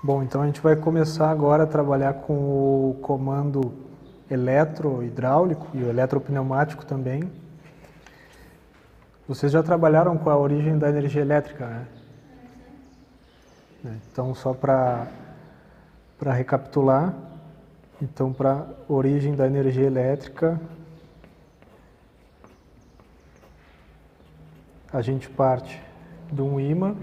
Bom, então a gente vai começar agora a trabalhar com o comando eletrohidráulico e o eletropneumático também. Vocês já trabalharam com a origem da energia elétrica, né? Então, só para recapitular, então para a origem da energia elétrica, a gente parte de um ímã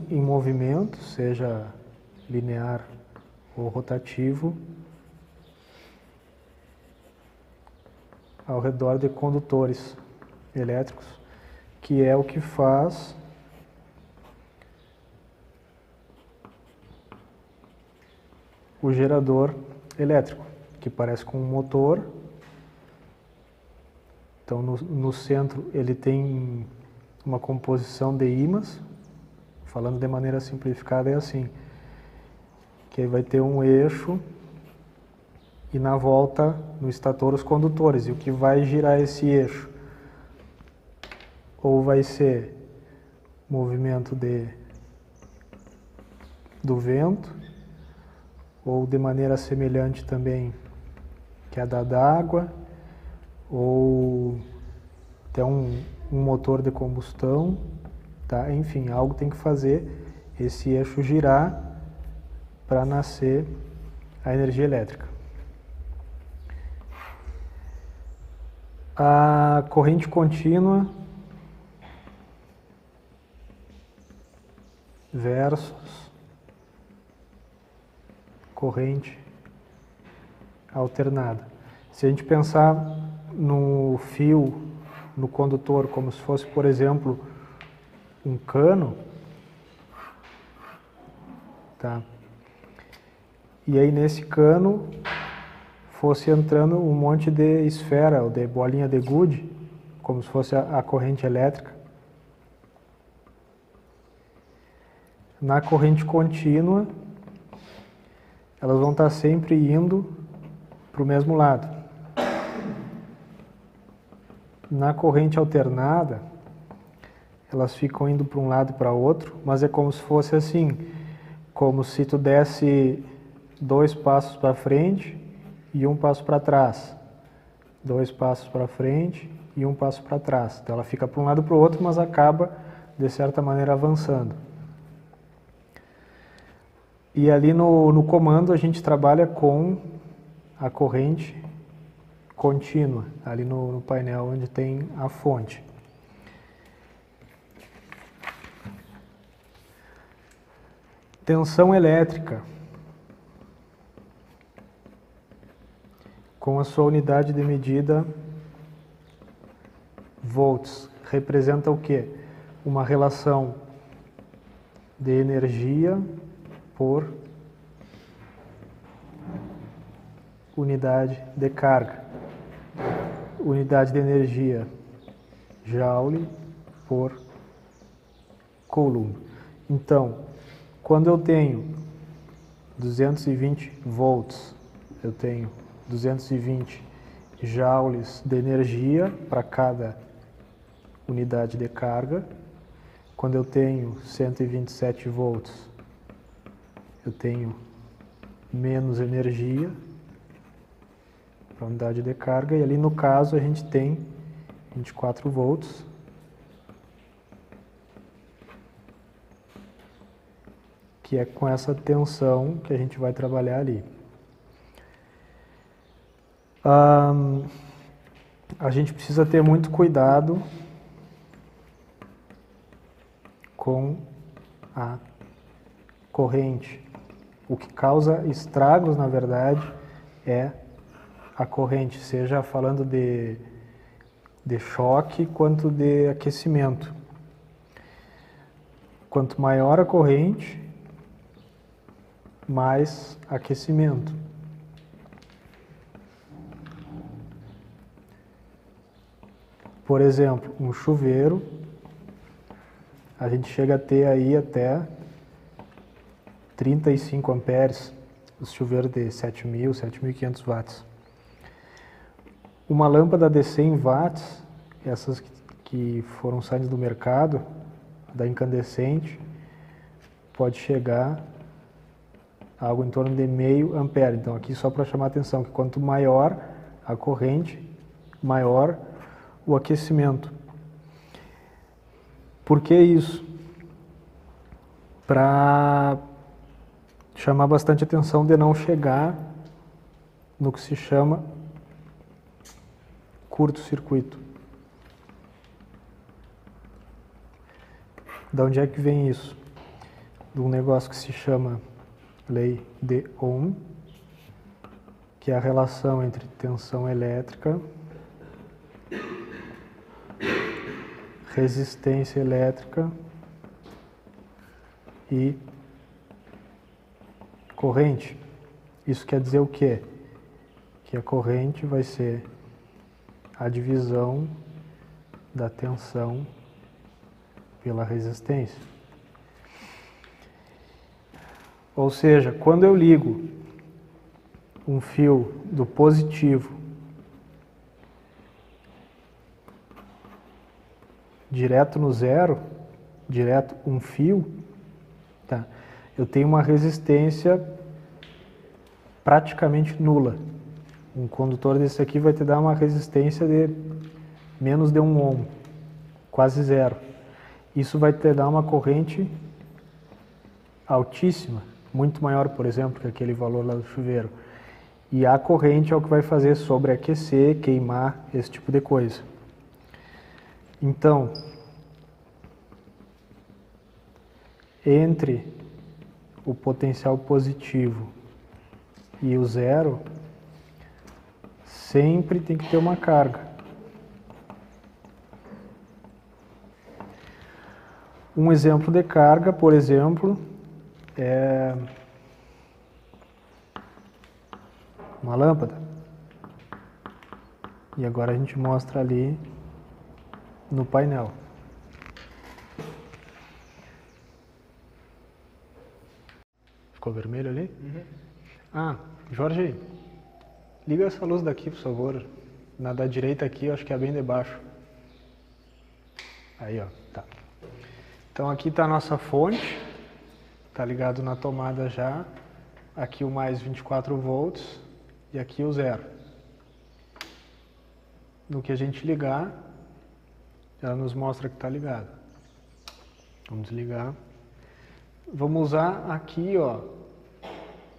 em movimento, seja linear ou rotativo, ao redor de condutores elétricos, que é o que faz o gerador elétrico, que parece com um motor. Então, no centro ele tem uma composição de ímãs, falando de maneira simplificada é assim, que aí vai ter um eixo e na volta, no estator, os condutores. E o que vai girar esse eixo? Ou vai ser movimento do vento, ou de maneira semelhante também queda d'água, ou até um motor de combustão, tá? Enfim, algo tem que fazer esse eixo girar para nascer a energia elétrica. A corrente contínua versus corrente alternada. Se a gente pensar no fio, no condutor, como se fosse, por exemplo, um cano, tá? E aí nesse cano fosse entrando um monte de esfera, ou de bolinha de gude, como se fosse a corrente elétrica. Na corrente contínua, elas vão estar sempre indo para o mesmo lado. Na corrente alternada, elas ficam indo para um lado e para outro, mas é como se fosse assim, como se tu desse 2 passos para frente e 1 passo para trás. 2 passos para frente e 1 passo para trás. Então ela fica para um lado e para o outro, mas acaba, de certa maneira, avançando. E ali no comando a gente trabalha com a corrente contínua, ali no painel onde tem a fonte. Tensão elétrica, com a sua unidade de medida volts, representa o quê? Uma relação de energia por unidade de carga. Unidade de energia, Joule por Coulomb. Então, quando eu tenho 220 volts, eu tenho 220 joules de energia para cada unidade de carga. Quando eu tenho 127 volts, eu tenho menos energia para a unidade de carga, e ali no caso a gente tem 24 volts. Que é com essa tensão que a gente vai trabalhar ali. A gente precisa ter muito cuidado com a corrente. O que causa estragos, na verdade, é a corrente, seja falando de choque quanto de aquecimento. Quanto maior a corrente, mais aquecimento. Por exemplo, um chuveiro, a gente chega a ter aí até 35 amperes, os chuveiros de 7.000, 7.500 watts. Uma lâmpada de 100 watts, essas que foram saindo do mercado, da incandescente, pode chegar a algo em torno de meio ampere. Então aqui só para chamar a atenção que quanto maior a corrente, maior o aquecimento. Por que isso? Para chamar bastante atenção de não chegar no que se chama curto-circuito. Da onde é que vem isso? De um negócio que se chama lei de Ohm, que é a relação entre tensão elétrica, resistência elétrica e corrente. Isso quer dizer o quê? Que a corrente vai ser a divisão da tensão pela resistência. Ou seja, quando eu ligo um fio do positivo direto no zero, direto um fio, tá? Eu tenho uma resistência praticamente nula. Um condutor desse aqui vai te dar uma resistência de menos de 1 ohm, quase zero. Isso vai te dar uma corrente altíssima, muito maior, por exemplo, que aquele valor lá do chuveiro. E a corrente é o que vai fazer sobreaquecer, queimar, esse tipo de coisa. Então, entre o potencial positivo e o zero, sempre tem que ter uma carga. Um exemplo de carga, por exemplo, é uma lâmpada. E agora a gente mostra ali no painel. Ficou vermelho ali? Uhum. Ah, Jorge, liga essa luz daqui, por favor. Na da direita aqui, eu acho que é bem debaixo. Aí, ó, tá. Então aqui está a nossa fonte, está ligado na tomada já. Aqui o mais 24 volts e aqui o zero. No que a gente ligar, ela nos mostra que está ligado. Vamos desligar. Vamos usar aqui, ó.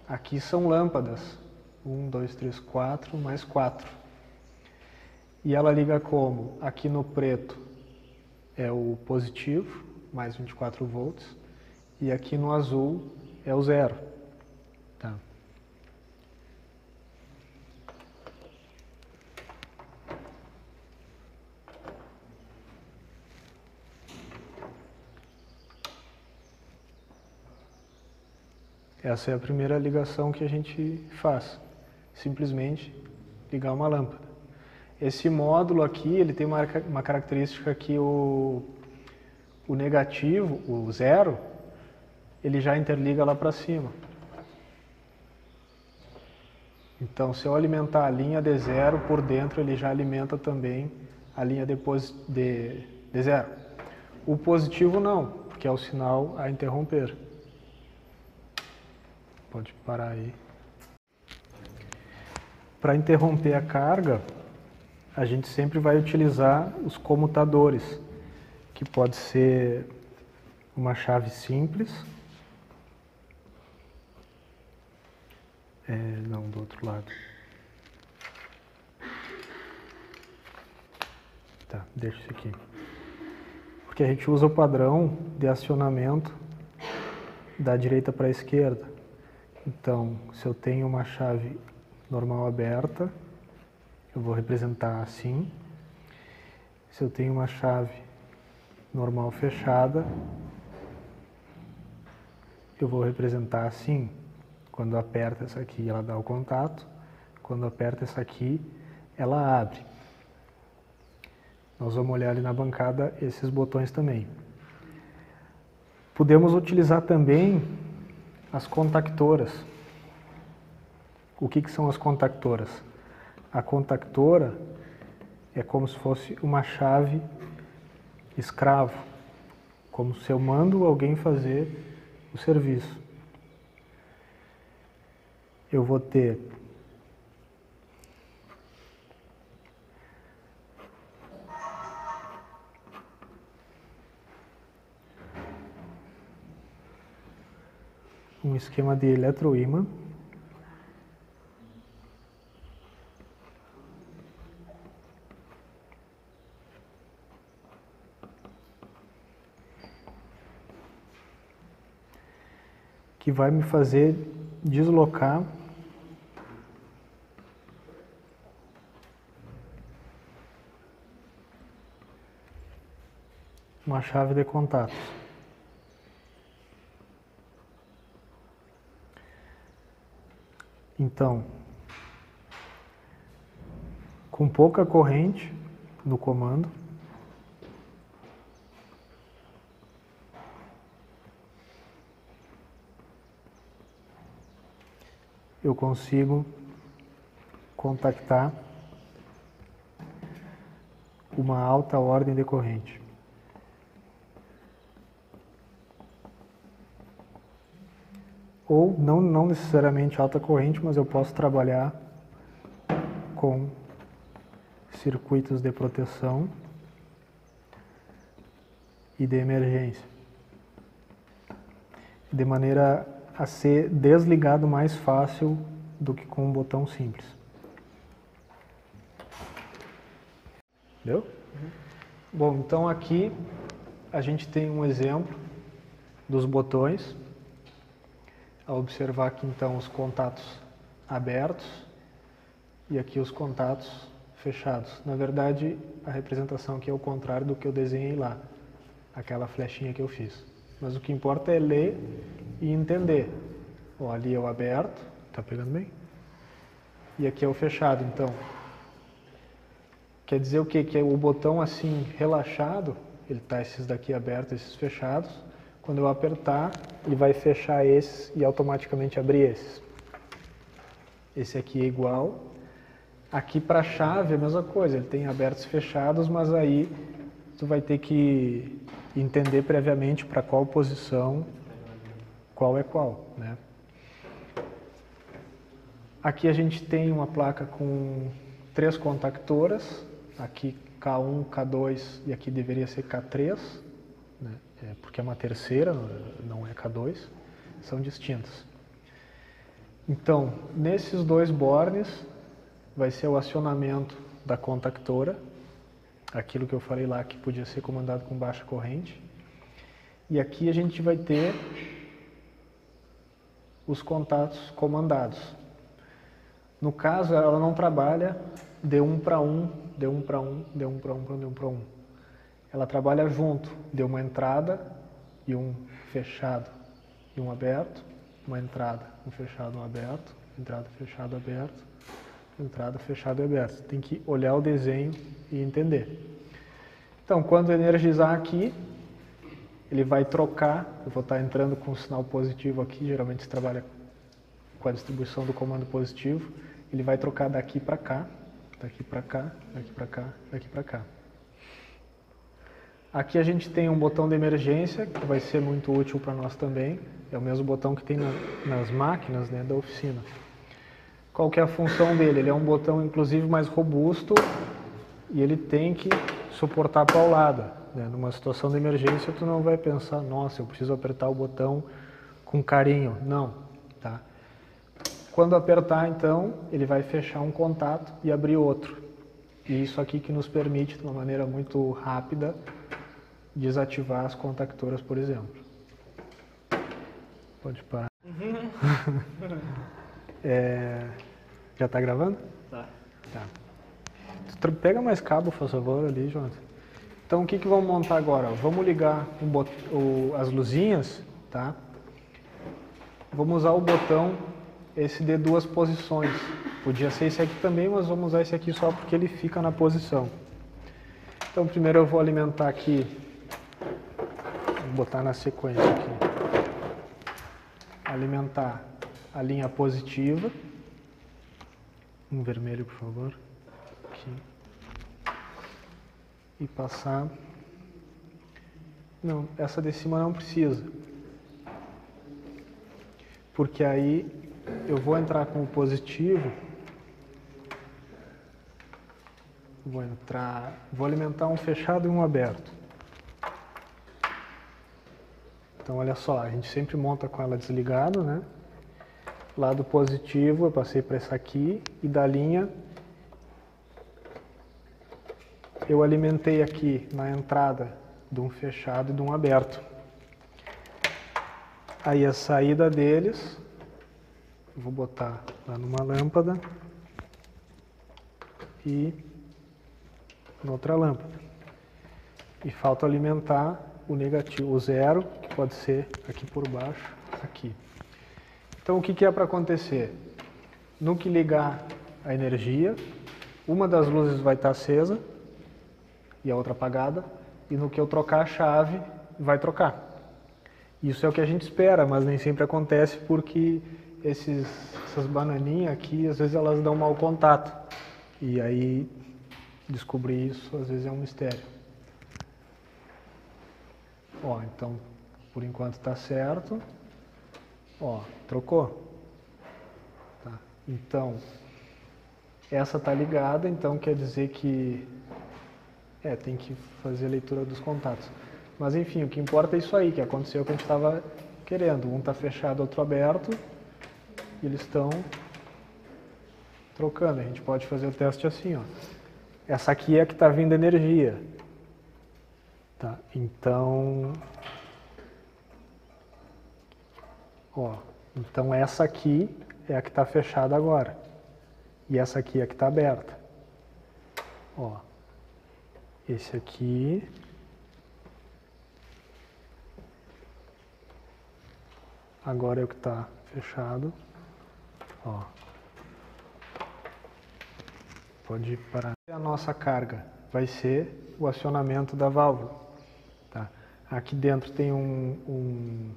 Aqui são lâmpadas. 1, 2, 3, 4, mais 4. E ela liga como? Aqui no preto é o positivo, mais 24 volts. E aqui no azul é o zero. Tá. Essa é a primeira ligação que a gente faz. Simplesmente ligar uma lâmpada. Esse módulo aqui, ele tem uma característica que o negativo, o zero, ele já interliga lá para cima. Então, se eu alimentar a linha de zero por dentro, ele já alimenta também a linha de zero. O positivo não, porque é o sinal a interromper. Pode parar aí. Para interromper a carga, a gente sempre vai utilizar os comutadores, que pode ser uma chave simples. Não, do outro lado. Tá, deixa isso aqui. Porque a gente usa o padrão de acionamento da direita para a esquerda. Então, se eu tenho uma chave normal aberta, eu vou representar assim. Se eu tenho uma chave normal fechada, eu vou representar assim. Quando aperta essa aqui, ela dá o contato. Quando aperta essa aqui, ela abre. Nós vamos olhar ali na bancada esses botões também. Podemos utilizar também As contactoras. O que são as contactoras? A contactora é como se fosse uma chave escravo, como se eu mando alguém fazer o serviço. Eu vou ter um esquema de eletroímã. Que vai me fazer deslocar uma chave de contatos. Então, com pouca corrente no comando, eu consigo contactar uma alta ordem de corrente. Ou não necessariamente alta corrente, mas eu posso trabalhar com circuitos de proteção e de emergência, de maneira a ser desligado mais fácil do que com um botão simples. Entendeu? Bom, então aqui a gente tem um exemplo dos botões. A observar aqui então os contatos abertos e aqui os contatos fechados. Na verdade, a representação aqui é o contrário do que eu desenhei lá, aquela flechinha que eu fiz. Mas o que importa é ler e entender. Ó, ali é o aberto, tá pegando bem? E aqui é o fechado, então. Quer dizer o quê? Que o botão assim relaxado, ele tá esses daqui abertos, esses fechados. Quando eu apertar, ele vai fechar esses e automaticamente abrir esses. Esse aqui é igual. Aqui para a chave é a mesma coisa, ele tem abertos e fechados, mas aí tu vai ter que entender previamente para qual posição, qual é qual, né? Aqui a gente tem uma placa com 3 contactoras, aqui K1, K2 e aqui deveria ser K3, né? Porque é uma terceira, não é K2, são distintas. Então, nesses 2 bornes vai ser o acionamento da contactora, aquilo que eu falei lá que podia ser comandado com baixa corrente. E aqui a gente vai ter os contatos comandados. No caso, ela não trabalha de 1 para 1, de 1 para 1, de 1 para 1, de 1 para 1. Ela trabalha junto, de uma entrada e um fechado e um aberto, uma entrada, um fechado, um aberto, entrada, fechado, aberto, entrada, fechado e aberto. Tem que olhar o desenho e entender. Então, quando energizar aqui, ele vai trocar, eu vou estar entrando com o sinal positivo aqui, geralmente se trabalha com a distribuição do comando positivo, ele vai trocar daqui para cá, daqui para cá, daqui para cá, daqui para cá. Aqui a gente tem um botão de emergência, que vai ser muito útil para nós também. É o mesmo botão que tem nas máquinas, né, da oficina. Qual que é a função dele? Ele é um botão, inclusive, mais robusto e ele tem que suportar paulada, né? Numa situação de emergência, tu não vai pensar, nossa, eu preciso apertar o botão com carinho. Não, tá? Quando apertar, então, ele vai fechar um contato e abrir outro. E isso aqui que nos permite, de uma maneira muito rápida, desativar as contactoras, por exemplo. Pode parar. Já está gravando? Tá. Tu pega mais cabo, por favor, ali, Jonathan. Então, o que vamos montar agora? Vamos ligar as luzinhas, tá? Vamos usar o botão, esse de 2 posições. Podia ser esse aqui também, mas vamos usar esse aqui só porque ele fica na posição. Então, primeiro eu vou alimentar aqui, vou botar na sequência aqui. alimentar a linha positiva. Um vermelho, por favor. Aqui. E passar. Não, essa de cima não precisa. Porque aí eu vou entrar com o positivo. Vou alimentar um fechado e um aberto. Então, olha só, a gente sempre monta com ela desligado, né? Lado positivo, eu passei para essa aqui, e da linha, eu alimentei aqui na entrada de um fechado e de um aberto. Aí a saída deles, eu vou botar lá numa lâmpada e noutra lâmpada. E falta alimentar o negativo, o zero, que pode ser aqui por baixo, aqui. Então, o que é para acontecer? No que ligar a energia, uma das luzes vai estar acesa e a outra apagada, e no que eu trocar a chave, vai trocar. Isso é o que a gente espera, mas nem sempre acontece porque essas bananinhas aqui, às vezes elas dão mau contato. E aí, descobrir isso, às vezes é um mistério. Ó, então, por enquanto está certo. Ó, trocou. Tá. Então, essa está ligada, então quer dizer que tem que fazer a leitura dos contatos. Mas enfim, o que importa é isso aí, que aconteceu o que a gente estava querendo. Um está fechado, outro aberto, e eles estão trocando. A gente pode fazer o teste assim, ó. Essa aqui é a que está vindo energia. Tá, então, então essa aqui é a que está fechada agora. E essa aqui é a que está aberta. Ó, esse aqui. Agora é o que está fechado. Ó. Pode parar. A nossa carga vai ser o acionamento da válvula. Tá? Aqui dentro tem um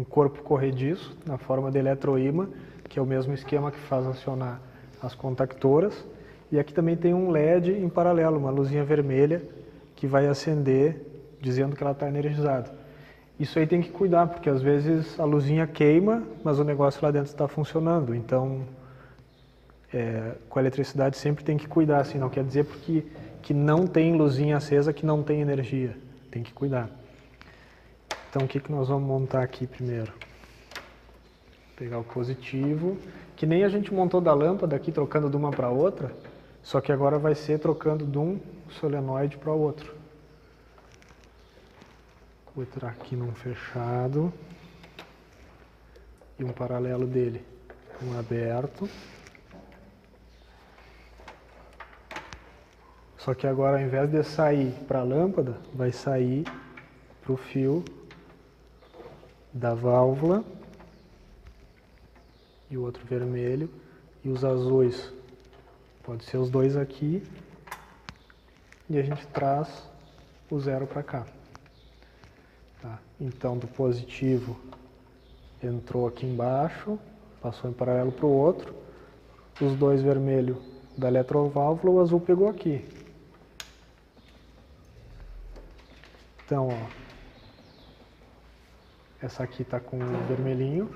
corpo corrediço na forma de eletroímã, que é o mesmo esquema que faz acionar as contactoras. E aqui também tem um LED em paralelo, uma luzinha vermelha que vai acender dizendo que ela está energizada. Isso aí tem que cuidar, porque às vezes a luzinha queima, mas o negócio lá dentro está funcionando. Então, com a eletricidade sempre tem que cuidar, assim, não quer dizer que não tem luzinha acesa, que não tem energia. Tem que cuidar. Então, o que nós vamos montar aqui primeiro? Pegar o positivo, que nem a gente montou da lâmpada aqui, trocando de uma para outra, só que agora vai ser trocando de um solenoide para o outro. Vou entrar aqui num fechado e um paralelo dele, um aberto. Só que agora, ao invés de sair para a lâmpada, vai sair para o fio da válvula e o outro vermelho. E os azuis, pode ser os dois aqui. E a gente traz o zero para cá. Tá. Então, do positivo entrou aqui embaixo, passou em paralelo para o outro. Os dois vermelhos da eletroválvula, o azul pegou aqui. Então, ó, essa aqui está com o vermelhinho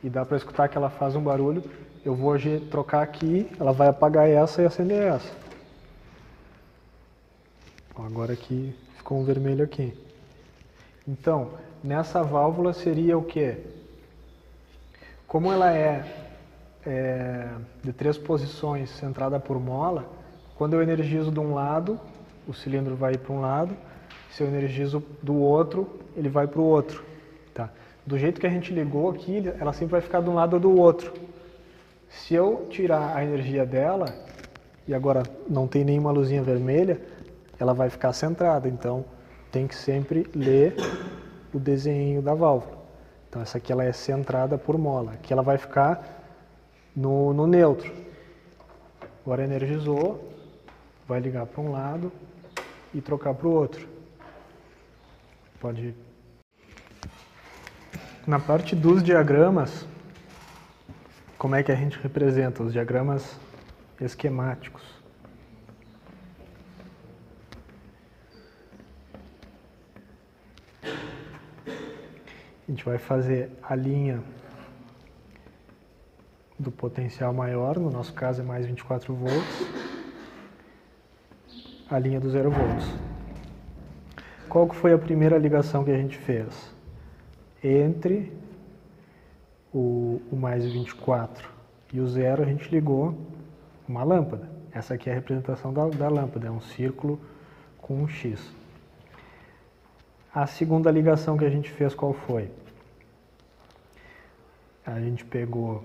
e dá para escutar que ela faz um barulho. Eu vou hoje trocar aqui, ela vai apagar essa e acender essa. Ó, agora aqui ficou um vermelho aqui. Então, nessa válvula seria o quê? Como ela é de 3 posições centrada por mola, quando eu energizo de um lado, o cilindro vai para um lado. Se eu energizo do outro, ele vai para o outro. Tá? Do jeito que a gente ligou aqui, ela sempre vai ficar de um lado ou do outro. Se eu tirar a energia dela, e agora não tem nenhuma luzinha vermelha, ela vai ficar centrada. Então, tem que sempre ler o desenho da válvula. Então, essa aqui ela é centrada por mola. Aqui ela vai ficar no neutro. Agora energizou, vai ligar para um lado e trocar para o outro. Pode ir. Na parte dos diagramas, como é que a gente representa os diagramas esquemáticos? A gente vai fazer a linha do potencial maior, no nosso caso é mais 24 volts, a linha do 0 volts. Qual que foi a primeira ligação que a gente fez? Entre o mais 24 e o 0, a gente ligou uma lâmpada. Essa aqui é a representação da lâmpada, é um círculo com um X. A segunda ligação que a gente fez, qual foi? A gente pegou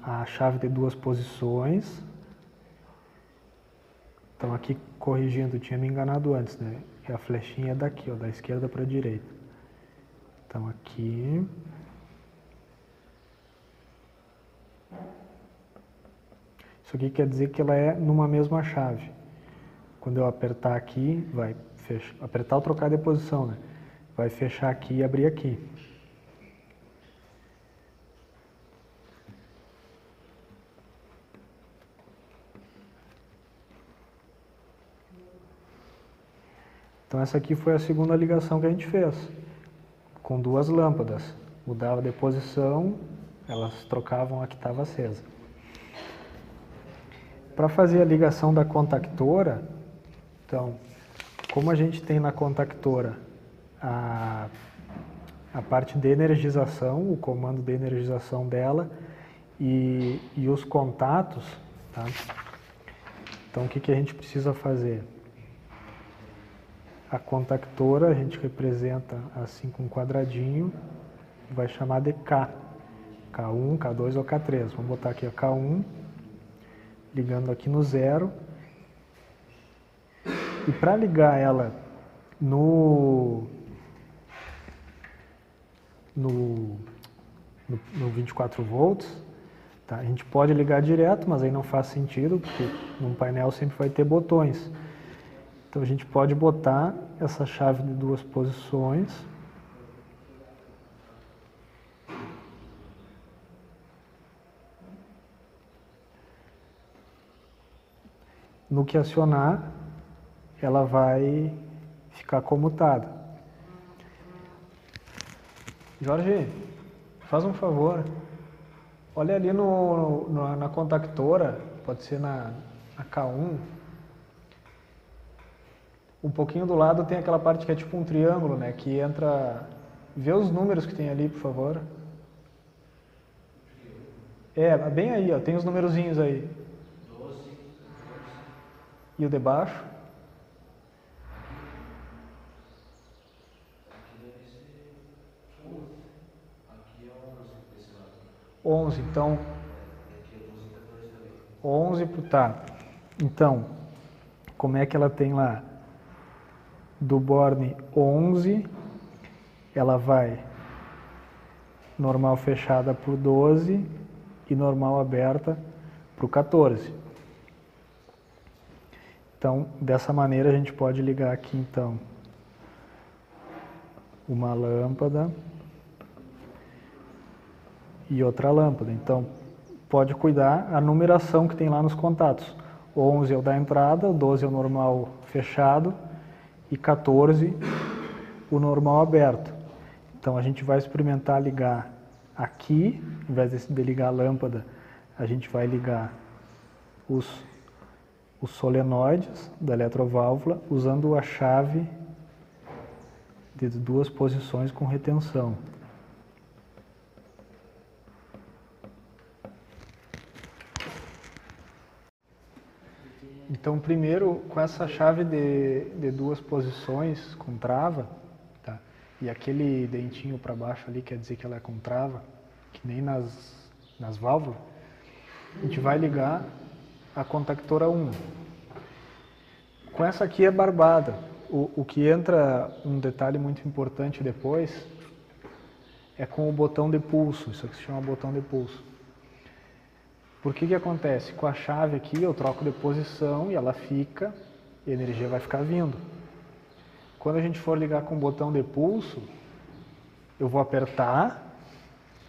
a chave de duas posições. Então aqui, corrigindo, eu tinha me enganado antes, né? A flechinha é daqui, ó, da esquerda para a direita. Então aqui. Isso aqui quer dizer que ela é numa mesma chave. Quando eu apertar aqui, vai fechar, apertar ou trocar de posição, né? Vai fechar aqui e abrir aqui. Então essa aqui foi a segunda ligação que a gente fez, com duas lâmpadas. Mudava de posição, elas trocavam a que estava acesa. Para fazer a ligação da contactora, então, como a gente tem na contactora a parte de energização, o comando de energização dela e os contatos, tá? Então o que a gente precisa fazer? A contactora a gente representa assim com um quadradinho, vai chamar de K. K1, K2 ou K3. Vamos botar aqui a K1, ligando aqui no 0. E para ligar ela no 24 volts, tá? A gente pode ligar direto, mas aí não faz sentido, porque num painel sempre vai ter botões. Então a gente pode botar essa chave de duas posições. No que acionar, ela vai ficar comutada. Jorge, faz um favor. Olha ali na contactora, pode ser na K1. Um pouquinho do lado tem aquela parte que é tipo um triângulo, né? Que entra... Vê os números que tem ali, por favor. É, bem aí, ó. Tem os numerozinhos aí. 12. E o de baixo? Aqui deve ser 11. Aqui é 11 desse lado. 11, então... Aqui é 12 e 14 também. 11 pro... Tá. Então, como é que ela tem lá? Do borne 11, ela vai normal fechada para o 12 e normal aberta para o 14. Então, dessa maneira a gente pode ligar aqui então uma lâmpada e outra lâmpada. Então, pode cuidar a numeração que tem lá nos contatos. 11 é o da entrada, o 12 é o normal fechado, e 14 o normal aberto. Então a gente vai experimentar ligar aqui, ao invés de ligar a lâmpada, a gente vai ligar os solenoides da eletroválvula usando a chave de duas posições com retenção. Então, primeiro, com essa chave de duas posições com trava, tá? E aquele dentinho para baixo ali quer dizer que ela é com trava, que nem nas válvulas, a gente vai ligar a contactora 1. Com essa aqui é barbada. O que entra, um detalhe muito importante depois, é com o botão de pulso. Isso aqui se chama botão de pulso. Por que acontece? Com a chave aqui eu troco de posição e ela fica, e a energia vai ficar vindo. Quando a gente for ligar com o botão de pulso, eu vou apertar,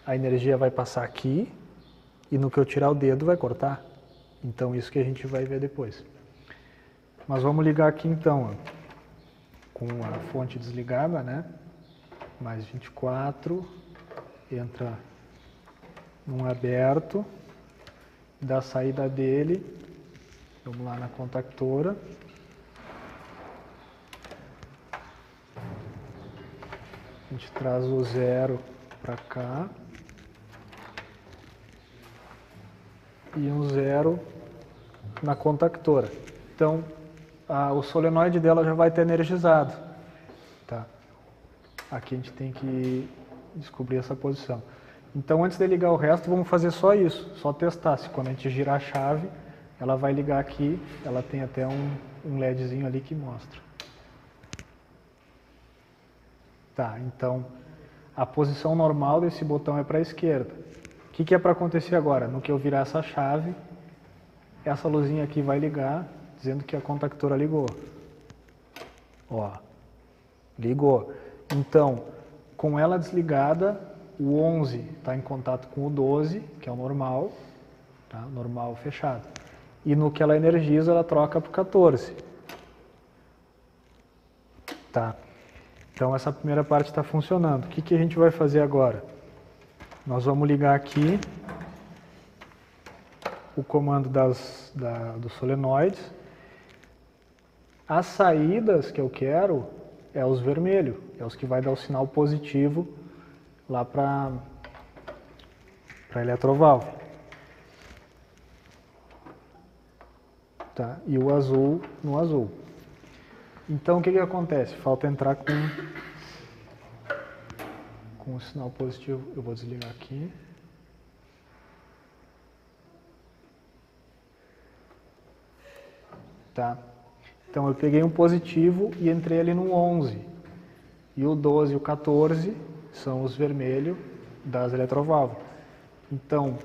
a energia vai passar aqui, e no que eu tirar o dedo vai cortar. Então isso que a gente vai ver depois. Mas vamos ligar aqui então, ó, com a fonte desligada, né? Mais 24, entra num aberto, da saída dele, vamos lá na contactora. A gente traz o 0 para cá. E um 0 na contactora. Então, o solenoide dela já vai estar energizado. Tá? Aqui a gente tem que descobrir essa posição. Então, antes de ligar o resto, vamos fazer só isso, só testar. Se quando a gente girar a chave, ela vai ligar aqui, ela tem até um LEDzinho ali que mostra. Tá, então, a posição normal desse botão é para a esquerda. O que é para acontecer agora? No que eu virar essa chave, essa luzinha aqui vai ligar, dizendo que a contactora ligou. Ó, ligou. Então, com ela desligada, o 11 está em contato com o 12, que é o normal, tá? Normal fechado. E no que ela energiza, ela troca para o 14. Tá. Então, essa primeira parte está funcionando. O que a gente vai fazer agora? Nós vamos ligar aqui o comando dos solenoides. As saídas que eu quero é os vermelhos, é os que vai dar o sinal positivo lá para a eletrovalve. Tá? E o azul no azul. Então o que acontece? Falta entrar com o sinal positivo. Eu vou desligar aqui. Tá? Então eu peguei um positivo e entrei ali no 11. E o 12 e o 14 são os vermelhos das eletrovalvas. Então,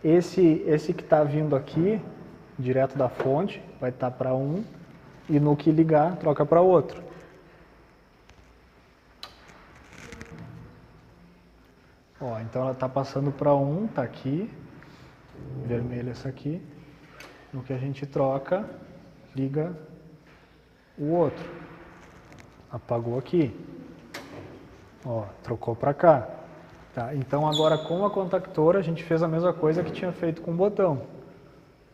esse que está vindo aqui, direto da fonte, vai estar para um, e no que ligar, troca para outro. Ó, então ela está passando para um, está aqui, vermelho essa aqui. No que a gente troca, liga o outro. Apagou aqui. Ó, trocou para cá. Tá? Então agora com a contactora a gente fez a mesma coisa que tinha feito com o botão.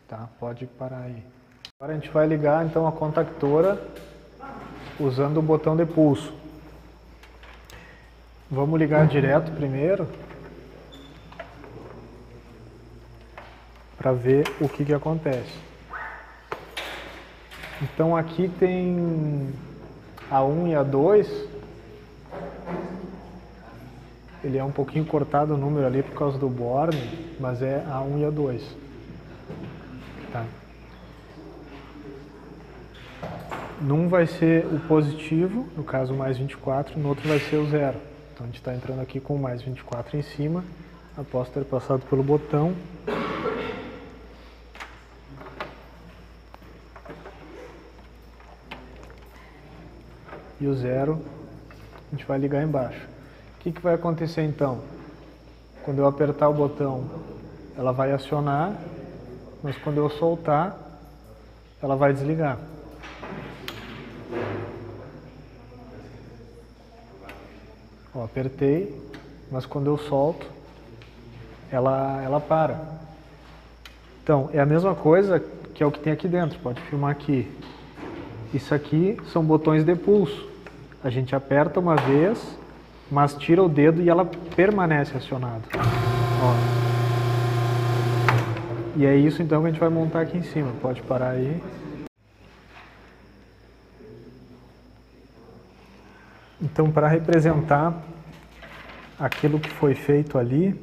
Tá? Pode parar aí. Agora a gente vai ligar então a contactora usando o botão de pulso. Vamos ligar direto primeiro para ver o que acontece. Então aqui tem a 1 e a 2. Ele é um pouquinho cortado o número ali por causa do borne, mas é a 1 e a 2. Tá. Num vai ser o positivo, no caso mais 24, no outro vai ser o 0. Então a gente está entrando aqui com mais 24 em cima, após ter passado pelo botão. E o 0 a gente vai ligar embaixo. O que vai acontecer então? Quando eu apertar o botão, ela vai acionar, mas quando eu soltar, ela vai desligar. Ó, apertei, mas quando eu solto, ela para. Então, é a mesma coisa que é o que tem aqui dentro, pode filmar aqui. Isso aqui são botões de pulso. A gente aperta uma vez, mas tira o dedo e ela permanece acionada. Ó. E é isso então que a gente vai montar aqui em cima. Pode parar aí. Então, para representar aquilo que foi feito ali,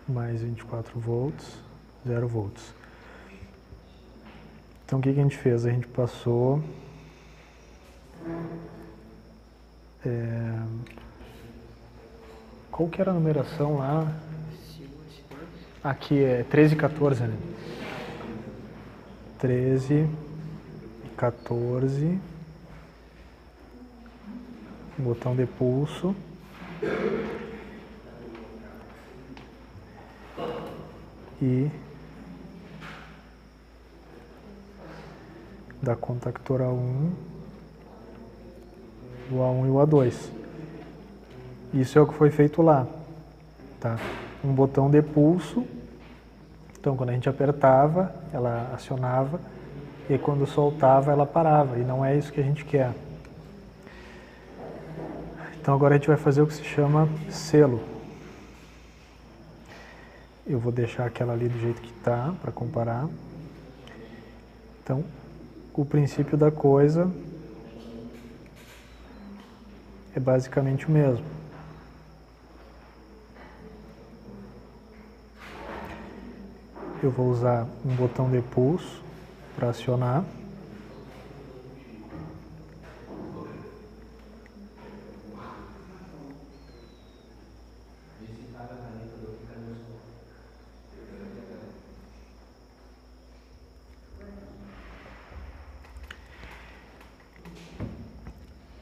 mais 24 volts, 0 volts. Então, o que a gente fez? A gente passou qual que era a numeração lá? Aqui é 13 e 14, né? 13 e 14. botão de pulso. E da contactora 1, o A1 e o A2. Isso é o que foi feito lá, tá? Um botão de pulso, então quando a gente apertava, ela acionava, e quando soltava, ela parava, e não é isso que a gente quer. Então agora a gente vai fazer o que se chama selo. Eu vou deixar aquela ali do jeito que está, para comparar. Então, o princípio da coisa é basicamente o mesmo. Eu vou usar um botão de pulso para acionar.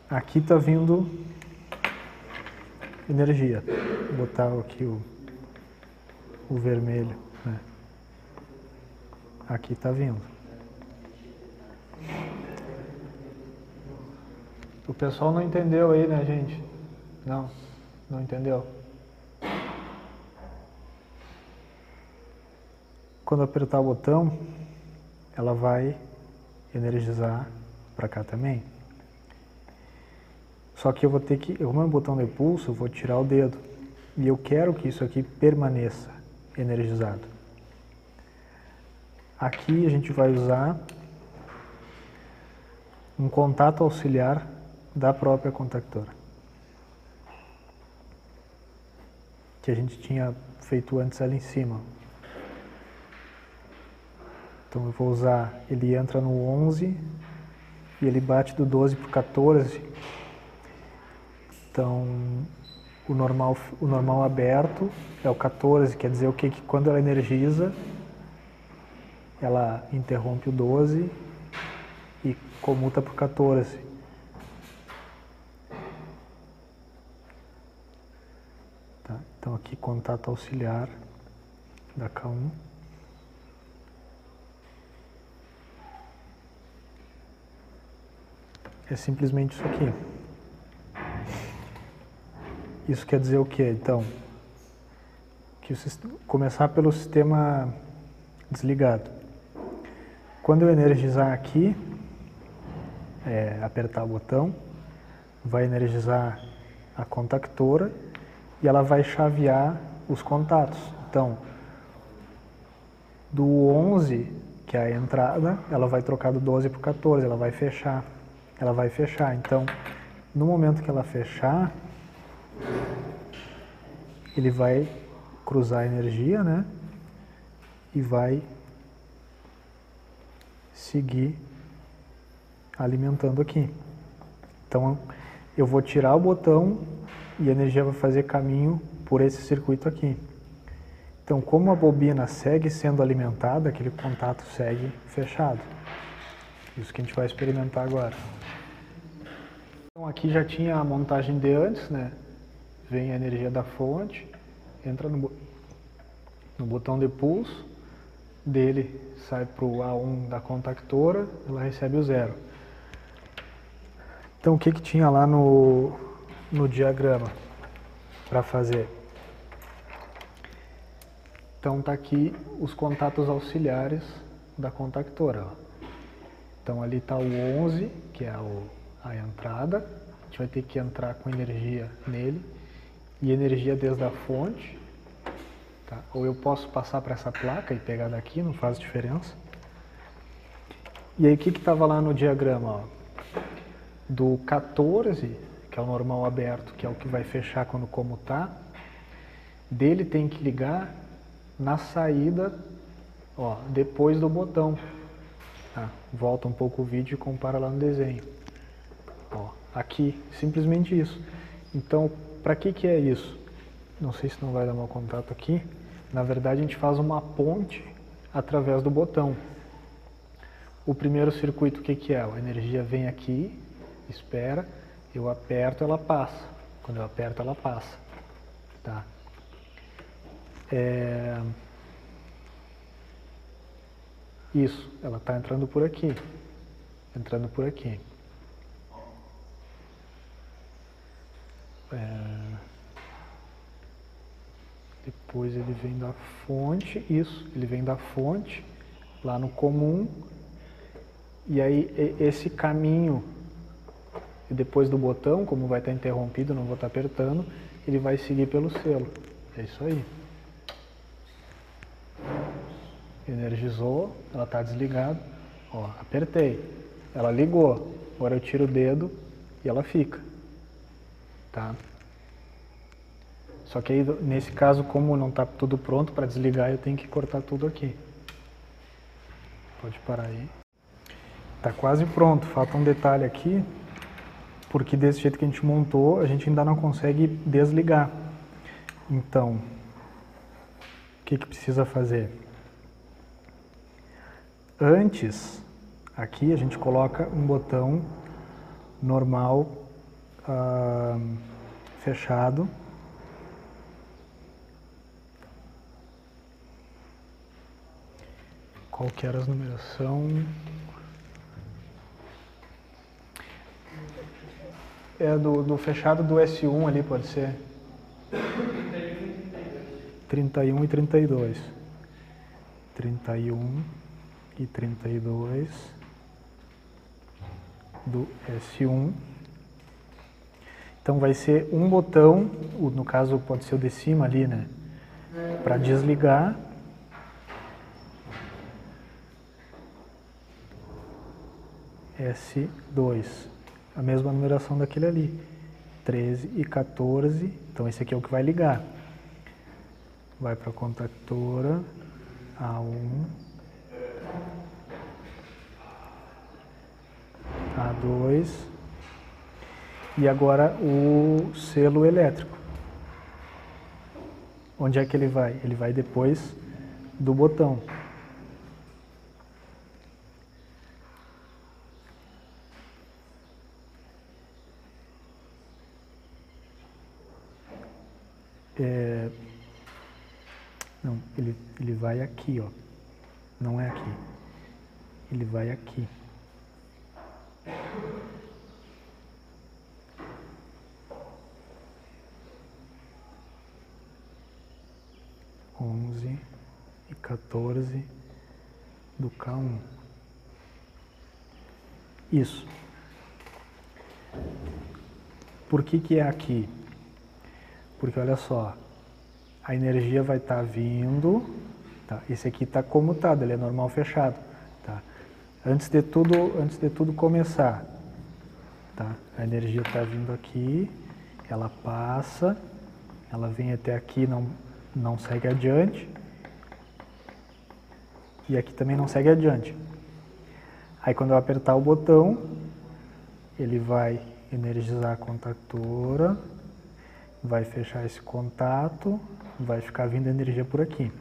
Aqui está vindo energia. Vou botar aqui o vermelho, né? Aqui está vindo. O pessoal não entendeu aí, né, gente? Não entendeu? Quando apertar o botão, ela vai energizar para cá também. Só que eu vou ter que, como é um botão de pulso, eu vou tirar o dedo. E eu quero que isso aqui permaneça energizado. Aqui a gente vai usar um contato auxiliar da própria contactora, que a gente tinha feito antes ali em cima. Então eu vou usar, ele entra no 11 e ele bate do 12 para o 14. Então, o normal aberto é o 14, quer dizer o que quando ela energiza, ela interrompe o 12 e comuta para o 14. Tá? Então aqui contato auxiliar da K1. É simplesmente isso aqui. Isso quer dizer o quê? Então, que começar pelo sistema desligado. Quando eu energizar aqui, apertar o botão, vai energizar a contactora e ela vai chavear os contatos. Então, do 11, que é a entrada, ela vai trocar do 12 para o 14, ela vai fechar. Ela vai fechar. Então, no momento que ela fechar, ele vai cruzar a energia, né? E vai seguir alimentando aqui. Então, eu vou tirar o botão e a energia vai fazer caminho por esse circuito aqui. Então, como a bobina segue sendo alimentada, aquele contato segue fechado. Isso que a gente vai experimentar agora. Então, aqui já tinha a montagem de antes, né? Vem a energia da fonte, entra no botão de pulso, dele sai para o A1 da contactora, ela recebe o 0. Então o que tinha lá no diagrama para fazer? Então está aqui os contatos auxiliares da contactora. Ó. Então ali está o 11, que é a entrada, a gente vai ter que entrar com energia nele, e energia desde a fonte, tá? Ou eu posso passar para essa placa e pegar daqui, não faz diferença. E aí o que estava lá no diagrama? Ó? Do 14, que é o normal aberto, que é o que vai fechar quando comutar, dele tem que ligar na saída, ó, depois do botão. Tá? Volta um pouco o vídeo e compara lá no desenho. Ó, aqui, simplesmente isso. Então, para que é isso? Não sei se não vai dar mau contato aqui. Na verdade, a gente faz uma ponte através do botão. O primeiro circuito, o que é? A energia vem aqui, espera, Eu aperto, ela passa. Quando eu aperto, ela passa. Tá? Isso, ela está entrando por aqui. Entrando por aqui. Depois ele vem da fonte, isso, ele vem da fonte, lá no comum, e aí esse caminho, depois do botão, como vai estar interrompido, não vou estar apertando, ele vai seguir pelo selo. É isso aí. Energizou, ela está desligada, ó, apertei, ela ligou, agora eu tiro o dedo e ela fica, tá? Só que aí, nesse caso, como não está tudo pronto para desligar, eu tenho que cortar tudo aqui. Pode parar aí. Está quase pronto, falta um detalhe aqui, porque desse jeito que a gente montou, a gente ainda não consegue desligar. Então, o que precisa fazer? Antes, aqui a gente coloca um botão normal, fechado. Qual que era a numeração? É do fechado do S1 ali, pode ser? 31 e 32. 31 e 32 do S1. Então vai ser um botão, no caso pode ser o de cima ali, né? Para desligar. S2, a mesma numeração daquele ali, 13 e 14, então esse aqui é o que vai ligar. Vai para a contactora, A1, A2, e agora o selo elétrico. Onde é que ele vai? Ele vai depois do botão. Não, ele vai aqui, ó. Não é aqui. Ele vai aqui. onze e 14 do K1. Isso. Por que é aqui? Porque olha só, a energia vai estar vindo, tá? Esse aqui está comutado, ele é normal fechado, tá? Antes de tudo começar, tá? A energia está vindo aqui, ela passa, ela vem até aqui, não segue adiante, e aqui também não segue adiante. Aí quando eu apertar o botão, ele vai energizar a contactora, vai fechar esse contato, vai ficar vindo energia por aqui.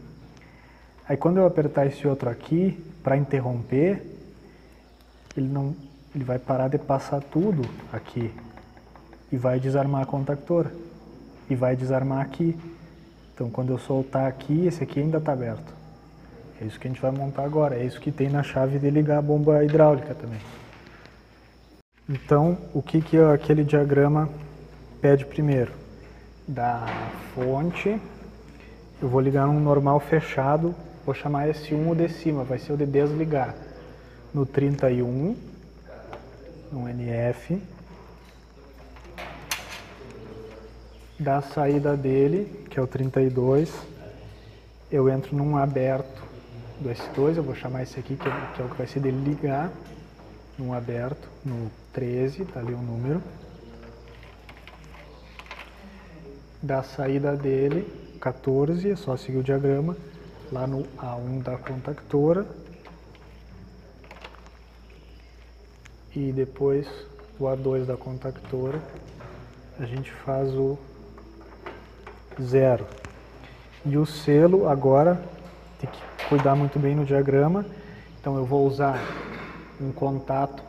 Aí quando eu apertar esse outro aqui, para interromper, ele vai parar de passar tudo aqui e vai desarmar a contactora e vai desarmar aqui. Então quando eu soltar aqui, esse aqui ainda está aberto. É isso que a gente vai montar agora, é isso que tem na chave de ligar a bomba hidráulica também. Então, o que aquele diagrama pede primeiro? Da fonte, eu vou ligar num normal fechado, vou chamar S1 o de cima, vai ser o de desligar. No 31, no NF, da saída dele, que é o 32, eu entro num aberto do S2, eu vou chamar esse aqui, que é o que vai ser dele ligar, num aberto, no 13, tá ali o número. Da saída dele, 14, é só seguir o diagrama, lá no A1 da contactora. E depois o A2 da contactora, a gente faz o 0. E o selo agora, tem que cuidar muito bem no diagrama, então eu vou usar um contato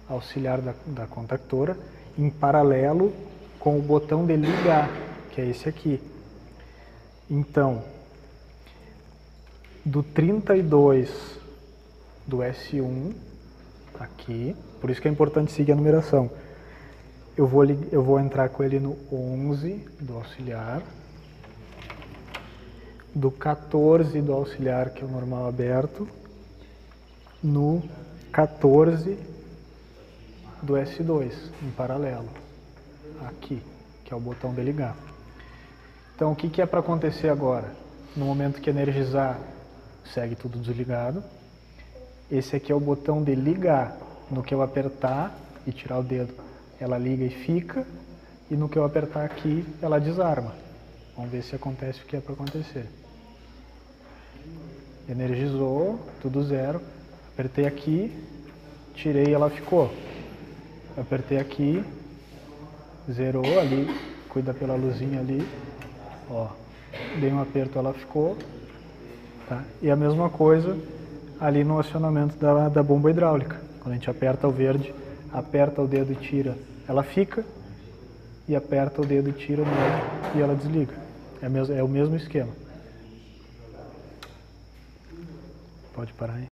auxiliar da contactora em paralelo com o botão de ligar, que é esse aqui. Então, do 32 do S1, aqui, por isso que é importante seguir a numeração. Eu vou entrar com ele no 11 do auxiliar, do 14 do auxiliar, que é o normal aberto, no 14 do S2, em paralelo, aqui, que é o botão de ligar. Então, o que é para acontecer agora? No momento que energizar, segue tudo desligado. Esse aqui é o botão de ligar. No que eu apertar e tirar o dedo, ela liga e fica. E no que eu apertar aqui, ela desarma. Vamos ver se acontece o que é para acontecer. Energizou, tudo zero. Apertei aqui, tirei e ela ficou. Apertei aqui, zerou ali, cuida pela luzinha ali. Ó, dei um aperto, ela ficou. Tá? E a mesma coisa ali no acionamento da bomba hidráulica. Quando a gente aperta o verde, aperta o dedo e tira, ela fica. E aperta o dedo e tira e ela desliga. É o mesmo esquema. Pode parar aí.